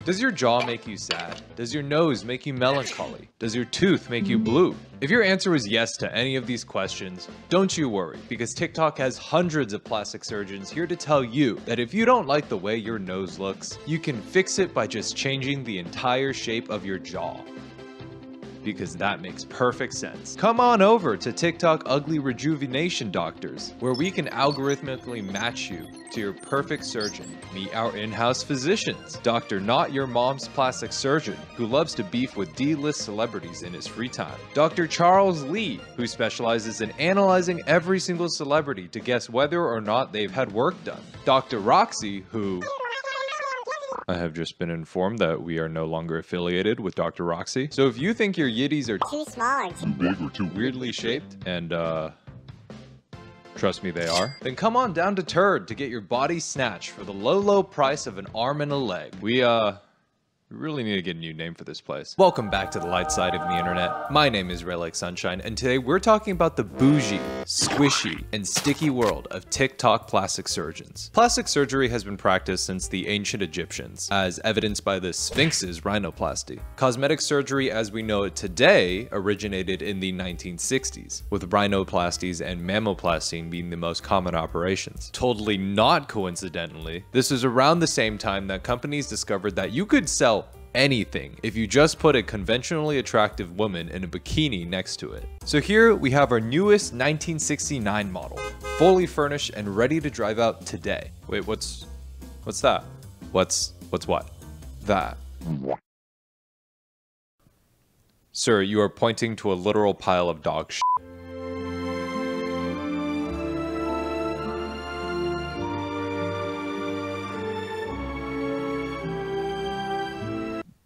Does your jaw make you sad? Does your nose make you melancholy? Does your tooth make you blue? If your answer is yes to any of these questions, don't you worry, because TikTok has hundreds of plastic surgeons here to tell you that if you don't like the way your nose looks, you can fix it by just changing the entire shape of your jaw. Because that makes perfect sense. Come on over to TikTok Ugly Rejuvenation Doctors, where we can algorithmically match you to your perfect surgeon. Meet our in-house physicians, Dr. Not Your Mom's Plastic Surgeon, who loves to beef with D-list celebrities in his free time. Dr. Charles Lee, who specializes in analyzing every single celebrity to guess whether or not they've had work done. Dr. Roxy, who... I have just been informed that we are no longer affiliated with Dr. Roxy. So if you think your yitties are too small or too big or too weirdly shaped, and trust me they are, then come on down to Turd to get your body snatched for the low, low price of an arm and a leg. We really need to get a new name for this place. Welcome back to the light side of the internet. My name is Ray Like Sunshine, and today we're talking about the bougie, squishy, and sticky world of TikTok plastic surgeons. Plastic surgery has been practiced since the ancient Egyptians, as evidenced by the Sphinx's rhinoplasty. Cosmetic surgery as we know it today originated in the 1960s, with rhinoplasties and mammoplasty being the most common operations. Totally not coincidentally, this is around the same time that companies discovered that you could sell anything if you just put a conventionally attractive woman in a bikini next to it. So here we have our newest 1969 model, fully furnished and ready to drive out today. Wait, what's that? What's what? That. Sir, you are pointing to a literal pile of dog shit.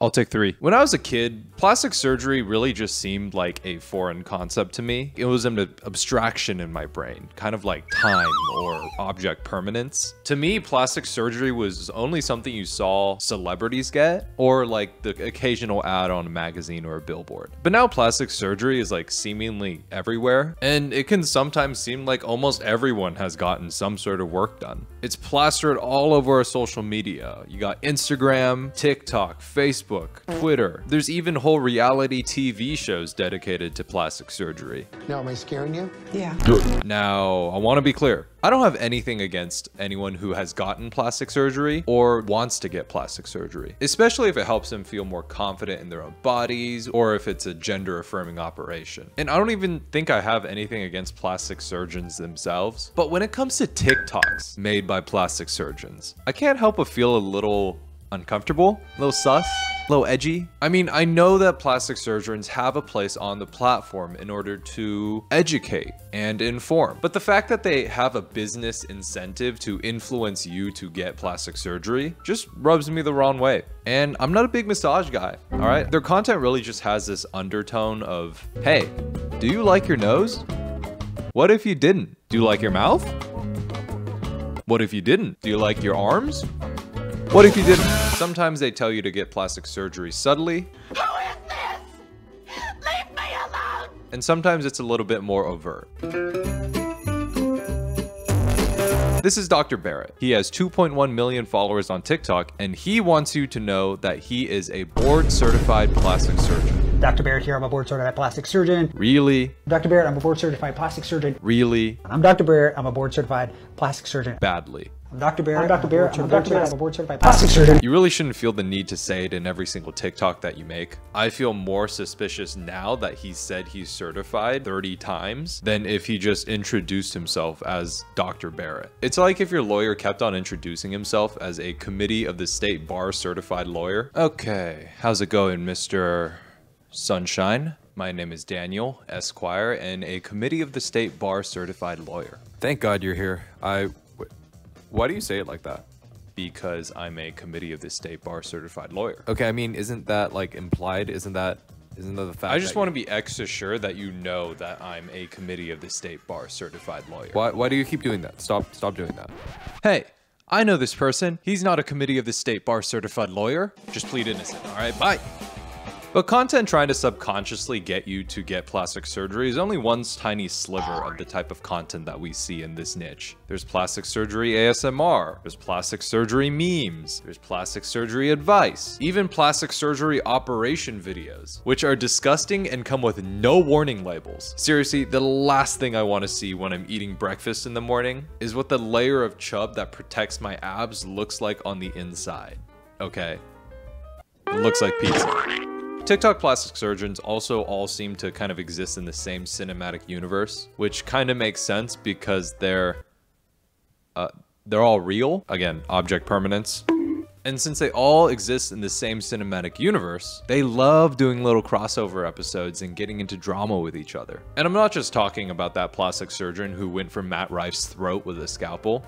I'll take 3. When I was a kid, plastic surgery really just seemed like a foreign concept to me. It was an abstraction in my brain, kind of like time or object permanence. To me, plastic surgery was only something you saw celebrities get, or like the occasional ad on a magazine or a billboard. But now plastic surgery is like seemingly everywhere, and it can sometimes seem like almost everyone has gotten some sort of work done. It's plastered all over our social media. You got Instagram, TikTok, Facebook, Twitter. There's even whole reality TV shows dedicated to plastic surgery. Now, am I scaring you? Yeah. Good. Now, I want to be clear. I don't have anything against anyone who has gotten plastic surgery or wants to get plastic surgery, especially if it helps them feel more confident in their own bodies or if it's a gender-affirming operation. And I don't even think I have anything against plastic surgeons themselves. But when it comes to TikToks made by plastic surgeons, I can't help but feel a little uncomfortable, a little sus, a little edgy. I mean, I know that plastic surgeons have a place on the platform in order to educate and inform, but the fact that they have a business incentive to influence you to get plastic surgery just rubs me the wrong way. And I'm not a big massage guy, all right? Their content really just has this undertone of, hey, do you like your nose? What if you didn't? Do you like your mouth? What if you didn't? Do you like your arms? What if you didn't? Sometimes they tell you to get plastic surgery subtly. Who is this? Leave me alone! And sometimes it's a little bit more overt. This is Dr. Barrett. He has 2.1 million followers on TikTok, and he wants you to know that he is a board-certified plastic surgeon. Dr. Barrett here, I'm a board-certified plastic surgeon. Really? Dr. Barrett, I'm a board-certified plastic surgeon. Really? I'm Dr. Barrett, I'm a board-certified plastic surgeon. Badly. I'm Dr. Barrett, I'm a board-certified plastic surgeon. You really shouldn't feel the need to say it in every single TikTok that you make. I feel more suspicious now that he said he's certified 30 times than if he just introduced himself as Dr. Barrett. It's like if your lawyer kept on introducing himself as a committee of the state bar certified lawyer. Okay, how's it going, Mr. Sunshine? My name is Daniel, Esquire, and a committee of the state bar certified lawyer. Thank God you're here. Why do you say it like that? Because I'm a committee of the state bar certified lawyer. Okay, I mean, isn't that like implied? Isn't that the fact? I just want to be extra sure that you know that I'm a committee of the state bar certified lawyer. Why do you keep doing that? Stop doing that. Hey, I know this person. He's not a committee of the state bar certified lawyer. Just plead innocent, all right? Bye. But content trying to subconsciously get you to get plastic surgery is only one tiny sliver of the type of content that we see in this niche. There's plastic surgery ASMR, there's plastic surgery memes, there's plastic surgery advice, even plastic surgery operation videos, which are disgusting and come with no warning labels. Seriously, the last thing I want to see when I'm eating breakfast in the morning is what the layer of chub that protects my abs looks like on the inside. Okay? It looks like pizza. TikTok plastic surgeons also all seem to kind of exist in the same cinematic universe, which kind of makes sense because they're all real. Again, object permanence. And since they all exist in the same cinematic universe, they love doing little crossover episodes and getting into drama with each other. And I'm not just talking about that plastic surgeon who went for Matt Rife's throat with a scalpel.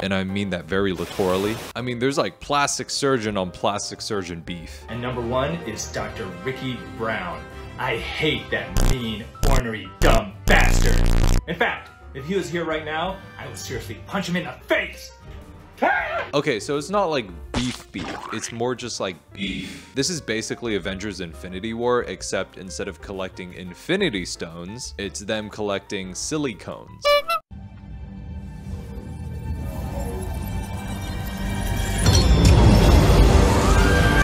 And I mean that very literally. I mean, there's like plastic surgeon on plastic surgeon beef. And number one is Dr. Ricky Brown. I hate that mean, ornery, dumb bastard. In fact, if he was here right now, I would seriously punch him in the face. Okay, so it's not like beef, it's more just like beef. This is basically Avengers Infinity War, except instead of collecting Infinity Stones, it's them collecting silicones.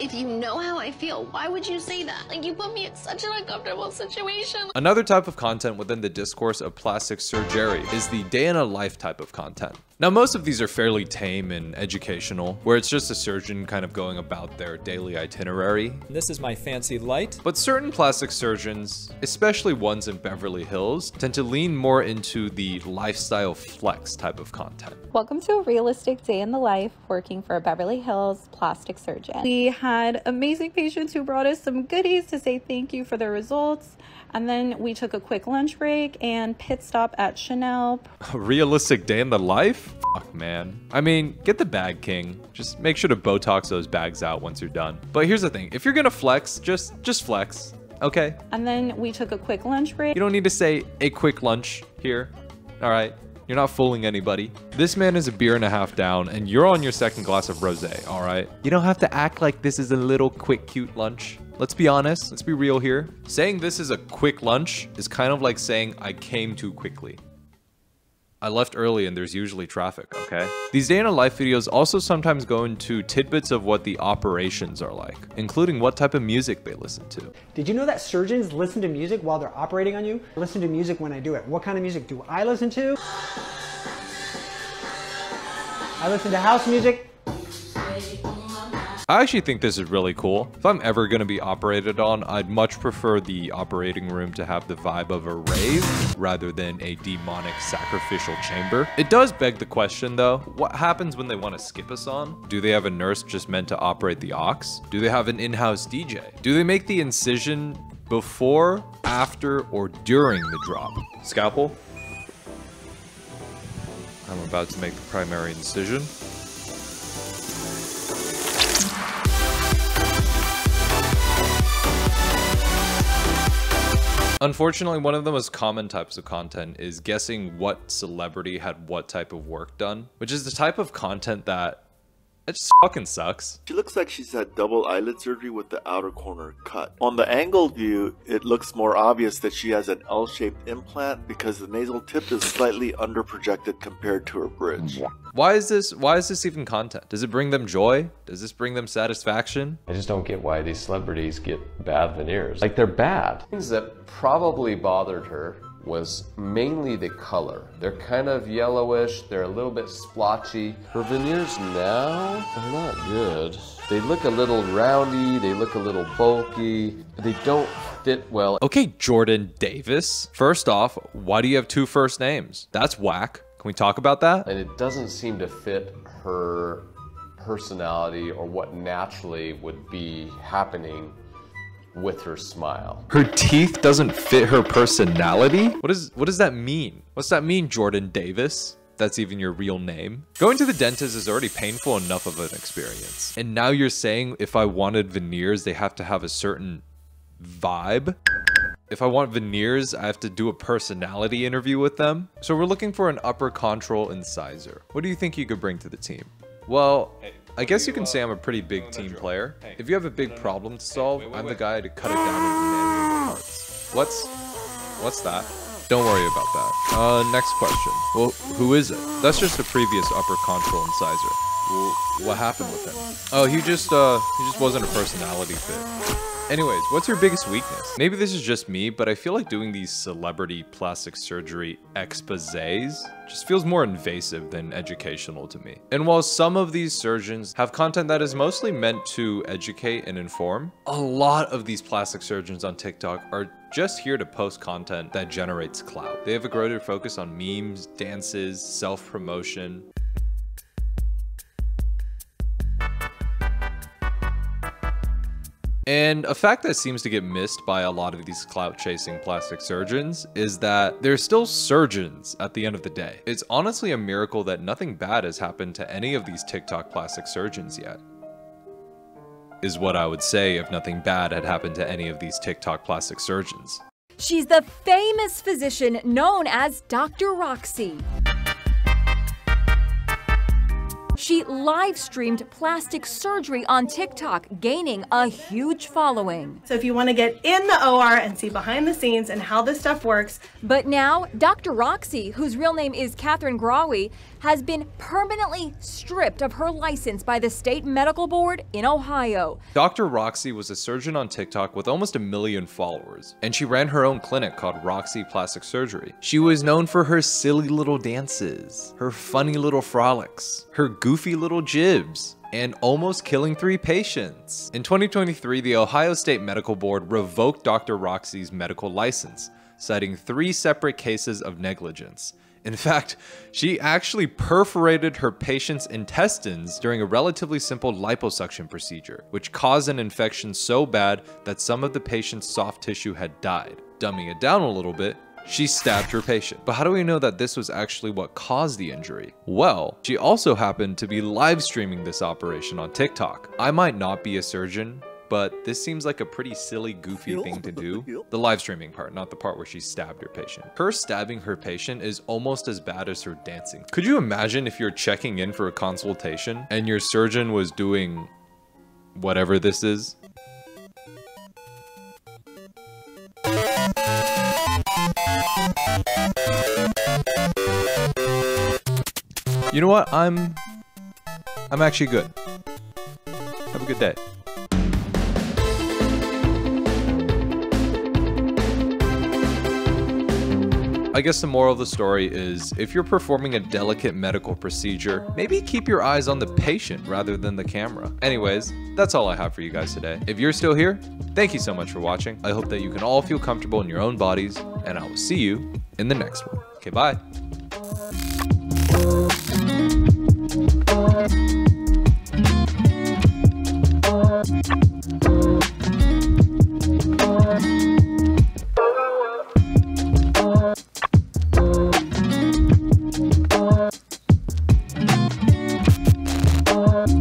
If you know how I feel, why would you say that? Like, you put me in such an uncomfortable situation. Another type of content within the discourse of plastic surgery is the day in a life type of content. Now, most of these are fairly tame and educational, where it's just a surgeon kind of going about their daily itinerary. This is my fancy light. But certain plastic surgeons, especially ones in Beverly Hills, tend to lean more into the lifestyle flex type of content. Welcome to a realistic day in the life working for a Beverly Hills plastic surgeon. We had amazing patients who brought us some goodies to say thank you for their results. And then we took a quick lunch break and pit stop at Chanel. A realistic day in the life? Fuck, man. I mean, get the bag, king. Just make sure to Botox those bags out once you're done. But here's the thing. If you're gonna flex, just flex, okay? And then we took a quick lunch break. You don't need to say a quick lunch here, all right? You're not fooling anybody. This man is a beer and a half down, and you're on your second glass of rosé, all right? You don't have to act like this is a little quick, cute lunch. Let's be honest, let's be real here. Saying this is a quick lunch is kind of like saying I came too quickly. I left early and there's usually traffic, okay? These day in a life videos also sometimes go into tidbits of what the operations are like, including what type of music they listen to. Did you know that surgeons listen to music while they're operating on you? I listen to music when I do it. What kind of music do I listen to? I listen to house music. I actually think this is really cool. If I'm ever going to be operated on, I'd much prefer the operating room to have the vibe of a rave rather than a demonic sacrificial chamber. It does beg the question though, what happens when they want to skip us on? Do they have a nurse just meant to operate the aux? Do they have an in-house DJ? Do they make the incision before, after, or during the drop? Scalpel. I'm about to make the primary incision. Unfortunately, one of the most common types of content is guessing what celebrity had what type of work done, which is the type of content that it just fucking sucks. She looks like she's had double eyelid surgery with the outer corner cut. On the angled view, it looks more obvious that she has an L-shaped implant because the nasal tip is slightly under projected compared to her bridge. Why is this even content? Does it bring them joy? Does this bring them satisfaction? I just don't get why these celebrities get bad veneers. Like, they're bad. Things that probably bothered her was mainly the color. They're kind of yellowish, they're a little bit splotchy. Her veneers now are not good. They look a little roundy, they look a little bulky, they don't fit well. Okay, Jordan Davis. First off, why do you have two first names? That's whack. Can we talk about that? And it doesn't seem to fit her personality or what naturally would be happening with her smile. Her teeth doesn't fit her personality? What does that mean? What's that mean, Jordan Davis? That's even your real name. Going to the dentist is already painful enough of an experience. And now you're saying if I wanted veneers, they have to have a certain vibe? If I want veneers, I have to do a personality interview with them? So we're looking for an upper control incisor. What do you think you could bring to the team? Well, hey, I guess you can say I'm a pretty big team player. If you have a big problem to solve, I'm the guy to cut it down into manageable parts. What's that? Don't worry about that. Next question. Well, who is it? That's just a previous upper control incisor. Well, what happened with him? Oh, he just wasn't a personality fit. Anyways, what's your biggest weakness? Maybe this is just me, but I feel like doing these celebrity plastic surgery exposés just feels more invasive than educational to me. And while some of these surgeons have content that is mostly meant to educate and inform, a lot of these plastic surgeons on TikTok are just here to post content that generates clout. They have a greater focus on memes, dances, self-promotion. And a fact that seems to get missed by a lot of these clout-chasing plastic surgeons is that they're still surgeons at the end of the day. It's honestly a miracle that nothing bad has happened to any of these TikTok plastic surgeons yet. Is what I would say if nothing bad had happened to any of these TikTok plastic surgeons. She's the famous physician known as Dr. Roxy. She live-streamed plastic surgery on TikTok, gaining a huge following. So if you want to get in the OR and see behind the scenes and how this stuff works. But now, Dr. Roxy, whose real name is Catherine Grawi, has been permanently stripped of her license by the State Medical Board in Ohio. Dr. Roxy was a surgeon on TikTok with almost 1 million followers, and she ran her own clinic called Roxy Plastic Surgery. She was known for her silly little dances, her funny little frolics, her goofy little jibs, and almost killing 3 patients. In 2023, the Ohio State Medical Board revoked Dr. Roxy's medical license, citing 3 separate cases of negligence. In fact, she actually perforated her patient's intestines during a relatively simple liposuction procedure, which caused an infection so bad that some of the patient's soft tissue had died. Dumbing it down a little bit, she stabbed her patient. But how do we know that this was actually what caused the injury? Well, she also happened to be live streaming this operation on TikTok. I might not be a surgeon, but this seems like a pretty silly, goofy thing to do. The live streaming part, not the part where she stabbed her patient. Her stabbing her patient is almost as bad as her dancing. Could you imagine if you're checking in for a consultation and your surgeon was doing whatever this is? You know what? I'm actually good. Have a good day. I guess the moral of the story is, if you're performing a delicate medical procedure, maybe keep your eyes on the patient rather than the camera. Anyways, that's all I have for you guys today. If you're still here, thank you so much for watching. I hope that you can all feel comfortable in your own bodies, and I will see you in the next one. Okay, bye.